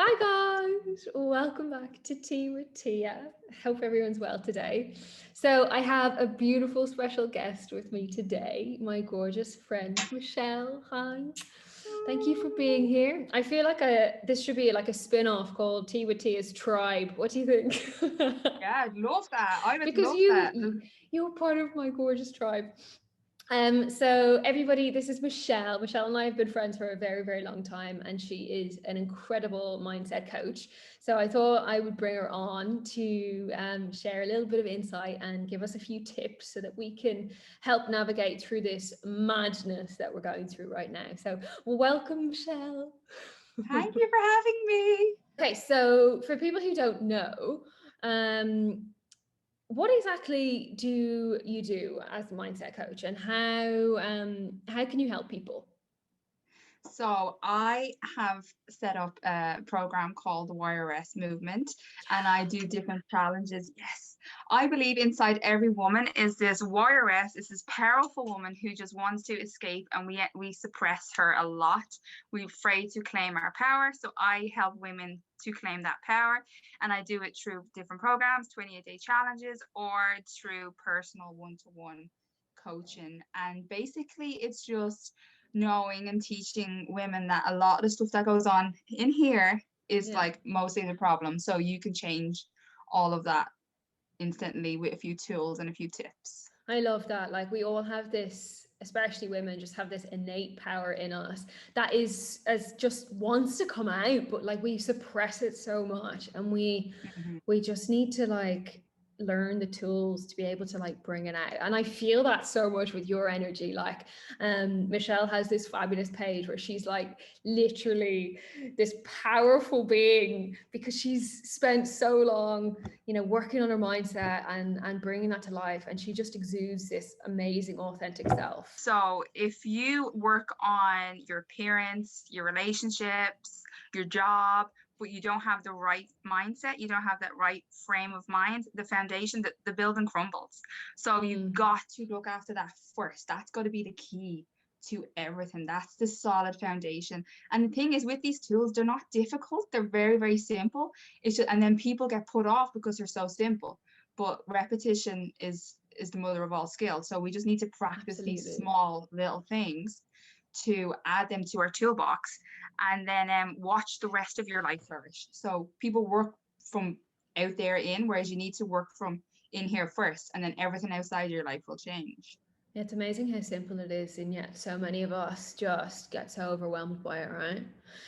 Hi guys, welcome back to Tea with Tia. Hope everyone's well today. So I have a beautiful special guest with me today, my gorgeous friend Michelle. Hi. Thank you for being here. I feel like this should be like a spin-off called Tea with Tia's Tribe. What do you think? Yeah, I'd love that. I would Because love that. you're part of my gorgeous tribe. So everybody, this is Michelle. Michelle and I have been friends for a very, very long time, and she is an incredible mindset coach. So I thought I would bring her on to share a little bit of insight and give us a few tips so that we can help navigate through this madness that we're going through right now. So welcome, Michelle. Thank you for having me. Okay, so for people who don't know, um, what exactly do you do as a mindset coach, and how can you help people? So I have set up a program called the YRS Movement, and I do different challenges. Yes, I believe inside every woman is this YRS, is this powerful woman who just wants to escape, and we suppress her a lot. We're afraid to claim our power. So I help women to claim that power, and I do it through different programs, 28-day challenges, or through personal one-to-one coaching. And basically, it's just knowing and teaching women that a lot of the stuff that goes on in here is Yeah. like mostly the problem. So you can change all of that instantly with a few tools and a few tips. I love that. Like we all have this, especially women, just have this innate power in us that is as just wants to come out, but like we suppress it so much, and Mhm. we just need to like learn the tools to be able to like bring it out. And I feel that so much with your energy. Like Michelle has this fabulous page where she's like literally this powerful being because she's spent so long, working on her mindset and bringing that to life, and she just exudes this amazing authentic self. So if you work on your parents, your relationships, your job, but you don't have the right mindset, you don't have that right frame of mind, the foundation, the building crumbles. So you've Mm, got to look after that first. That's got to be the key to everything. That's the solid foundation. And the thing is, with these tools, they're not difficult. They're very, very simple. It's just, and then people get put off because they're so simple. But repetition is the mother of all skill. So we just need to practice these absolutely. small little things to add them to our toolbox, and then watch the rest of your life flourish. So people work from out there in, whereas you need to work from in here first, and then everything outside your life will change. It's amazing how simple it is, and yet so many of us just get so overwhelmed by it, right?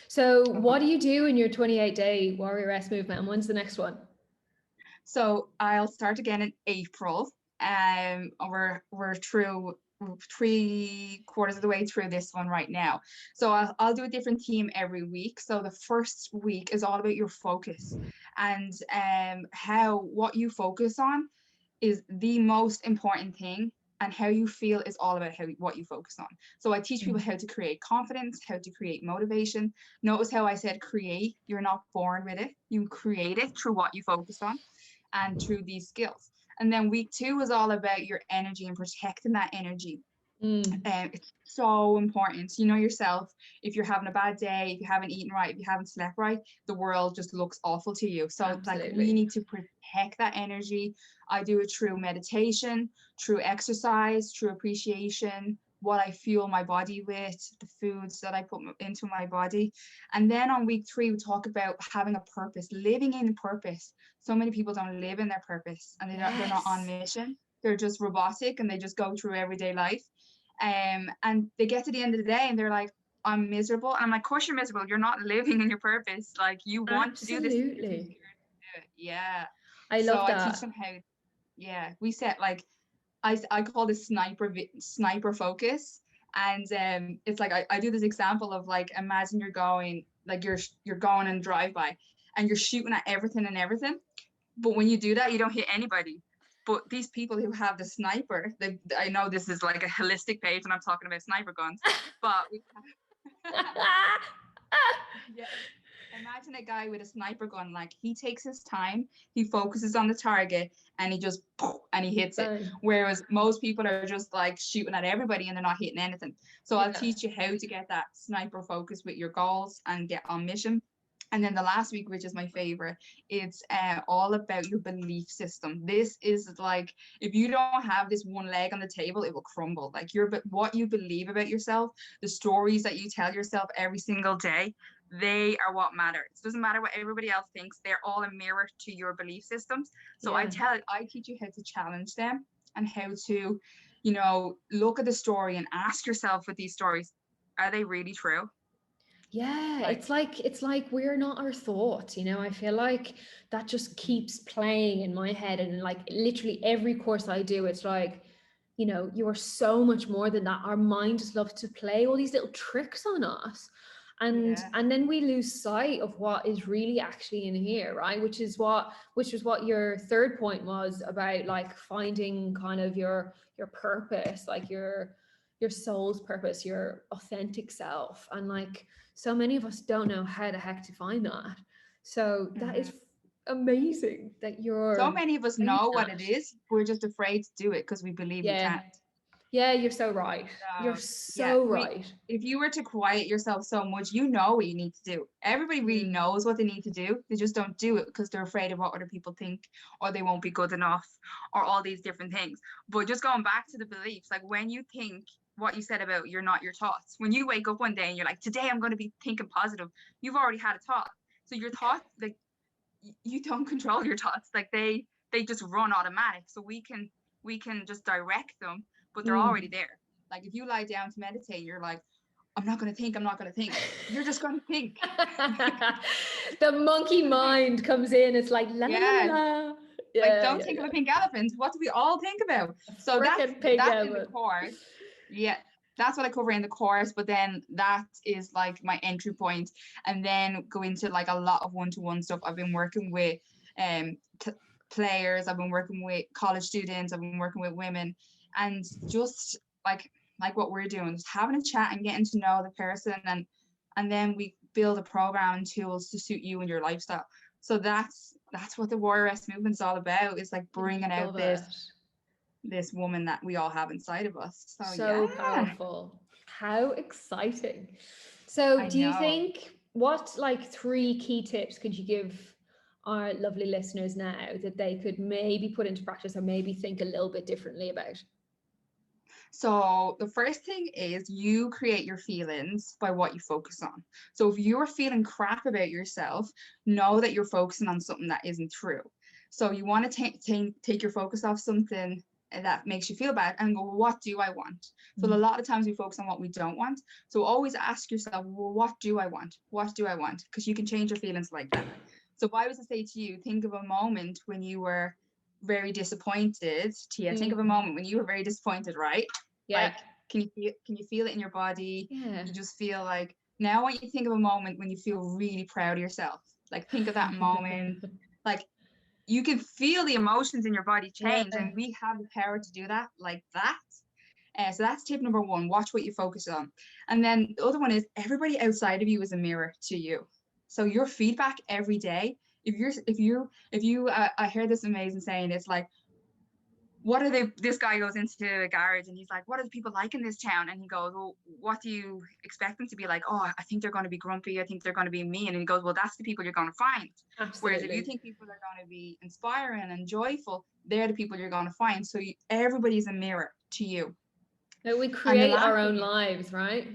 So, what do you do in your 28-day Warrior S movement, and when's the next one? So I'll start again in April. We're through 3/4 of the way through this one right now. So I'll do a different theme every week. So the first week is all about your focus, and how what you focus on is the most important thing, and how you feel is all about what you focus on. So I teach people Mm. how to create confidence, how to create motivation. Notice how I said create. You're not born with it. You create it through what you focus on and through these skills. And then week two is all about your energy and protecting that energy. Mm, It's so important. You know yourself, if you're having a bad day, if you haven't eaten right, if you haven't slept right, the world just looks awful to you. So, like, we absolutely. need to protect that energy. I do it through meditation, through exercise, through appreciation, what I fuel my body with, the foods that I put into my body. And then on week three, we talk about having a purpose, living in purpose. So many people don't live in their purpose, and they're not on Yes. mission. They're just robotic, and they just go through everyday life, and they get to the end of the day and they're like, I'm miserable. And I'm like, of course you're miserable. You're not living in your purpose. Like, you want to do this thing because you're Absolutely. here to do it. Yeah. I So love I teach that. them how, yeah, we set like, I call this sniper focus. And it's like, I do this example of like, imagine you're going, like you're going and drive by and you're shooting at everything. But when you do that, you don't hit anybody. But these people who have the sniper, I know this is like a holistic page and I'm talking about sniper guns, but yeah, imagine a guy with a sniper gun. Like, he takes his time, he focuses on the target, and he just and he hits it. Bang. Whereas most people are just like shooting at everybody and they're not hitting anything. So I'll Yeah. teach you how to get that sniper focus with your goals and get on mission. And then the last week, which is my favorite, it's all about your belief system. This is like, if you don't have this one leg on the table, it will crumble. Like what you believe about yourself, the stories that you tell yourself every single day, they are what matter. It doesn't matter what everybody else thinks. They're all a mirror to your belief systems. So Yeah. I teach you how to challenge them and how to, you know, look at the story and ask yourself with these stories, are they really true? Yeah, Like, it's like we're not our thoughts, you know. I feel like that just keeps playing in my head, and like literally every course I do, it's like, you know, you are so much more than that. Our mind just loves to play all these little tricks on us. yeah. And then we lose sight of what is really actually in here, right? Which is what your third point was about, like finding kind of your purpose, like your soul's purpose, your authentic self. And like so many of us don't know how the heck to find that. So that Mhm. is amazing that So you're many of us saying know what that. it is. We're just afraid to do it because we believe we Yeah. can't. Yeah, you're so right. You're So yeah, so right. if you were to quiet yourself so much, you know what you need to do. Everybody really Mm. knows what they need to do. They just don't do it because they're afraid of what other people think, or they won't be good enough, or all these different things. But just going back to the beliefs, like when you think what you said about you're not your thoughts, when you wake up one day and you're like, today I'm going to be thinking positive, you've already had a thought. So your thoughts, like you don't control your thoughts, like they just run automatic, so we can just direct them, but they're already Mm. there. Like if you lie down to meditate, you're like, I'm not going to think, I'm not going to think, you're just going to think. The monkey mind comes in. It's like la la la la Yeah, la. like Yeah, don't yeah, think of a yeah. pink elephant, what do we all think about? So that's Frickin' pig that's in the heaven. course. Yeah, that's what I cover in the course, but then that is like my entry point, and then go into like a lot of one-to-one stuff. I've been working with um t- players, I've been working with college students, I've been working with women, and just like what we're doing, just having a chat and getting to know the person, and then we build a program and tools to suit you and your lifestyle. So that's what the Warrior Rest movement is all about. Is like I bringing out love this it. this woman that we all have inside of us. So So yeah, powerful. How exciting. So, I do you know. think what like three key tips could you give our lovely listeners now that they could maybe put into practice or maybe think a little bit differently about? So the first thing is you create your feelings by what you focus on. So if you're feeling crap about yourself, know that you're focusing on something that isn't true. So you want to take your focus off something that makes you feel bad and go, well, what do I want? So a Mm. lot of times we focus on what we don't want. So always ask yourself, well, what do I want? What do I want? Because you can change your feelings like that. So if I was to say to you, think of a moment when you were very disappointed. Tia, think of a Mm. moment when you were very disappointed, right? Yeah. Like, can you feel it in your body? Yeah. You just feel like, now when you think of a moment when you feel really proud of yourself, like think of that moment, like you can feel the emotions in your body Yeah. change, and we have the power to do that like that. So that's tip number one, watch what you focus on. And then the other one is everybody outside of you is a mirror to you. So your feedback every day, if you I heard this amazing saying, it's like, what are they, this guy goes into a garage and he's like, what are the people like in this town? And he goes, well, what do you expect them to be like? Oh, I think they're going to be grumpy, I think they're going to be mean. And he goes, well, that's the people you're going to find. Whereas if you Absolutely. think people are going to be inspiring and joyful, they're the people you're going to find. So everybody's a mirror to you. Like we And the create our last own thing is, lives, right?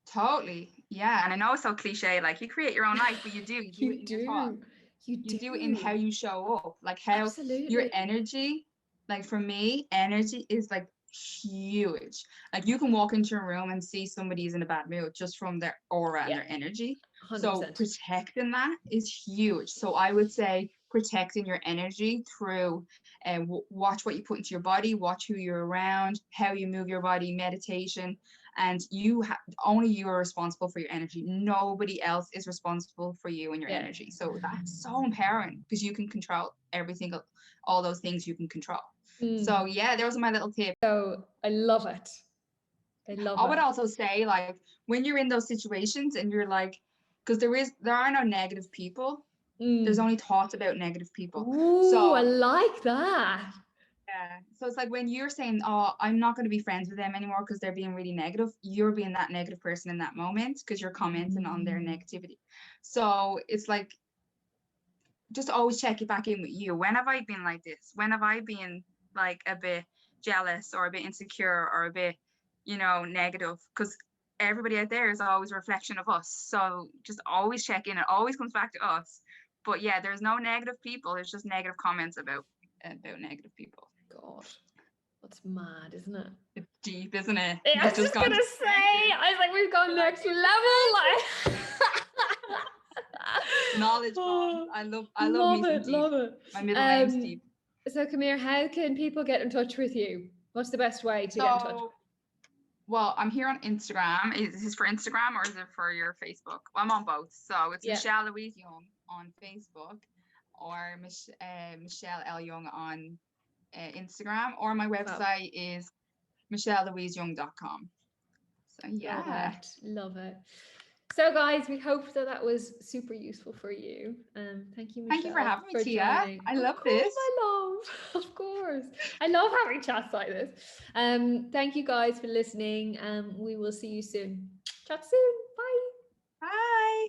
totally, yeah, and I know it's so cliche, like you create your own life, but you do it You in your thoughts. do. You You do it in how do. you show up, like how your Absolutely. energy, like for me, energy is like huge. Like you can walk into a room and see somebody's in a bad mood just from their aura and Yeah. their energy. So 100%. protecting that is huge. So I would say protecting your energy through and watch what you put into your body, watch who you're around, how you move your body, meditation, and only you are responsible for your energy. Nobody else is responsible for you and your Yeah. energy. So that's so empowering because you can control everything, all those things you can control. So Mm. yeah, those are my little tips. So I love it. I love I would it. also say, like, when you're in those situations and you're like, because there are no negative people. There's Mm. only thoughts about negative people. Ooh, I So like that. Yeah. So it's like when you're saying, "Oh, I'm not going to be friends with them anymore because they're being really negative," you're being that negative person in that moment because you're commenting on their Mm. negativity. So it's like just always check it back in with you. When have I been like this? When have I been like a bit jealous or a bit insecure or a bit, negative? Because everybody out there is always a reflection of us. So just always check in. It always comes back to us. But yeah, there's no negative people. There's just negative comments about negative people. God, that's mad, isn't it? It's deep, isn't it? Yeah, I We've was just just gone gonna to say, I was like, we've gone next level. knowledge bombs. Oh, I love me love some it, deep. love it. My middle name's deep. So Camille, how can people get in touch with you? What's the best way to get in touch? So, well, I'm here on Instagram. Is this for Instagram or is it for your Facebook? Well, I'm on both. So it's Yeah. Michelle Louise Young on Facebook or Michelle L. Young on Instagram, or my website is michellelouiseyoung.com. So yeah. Love it. So guys, we hope that that was super useful for you. Thank you, Thank you for Michelle, having me, for Tia. joining. I Of love course, this. my love. Of course. I love having chats like this. Thank you guys for listening. We will see you soon. Chat soon. Bye. Bye.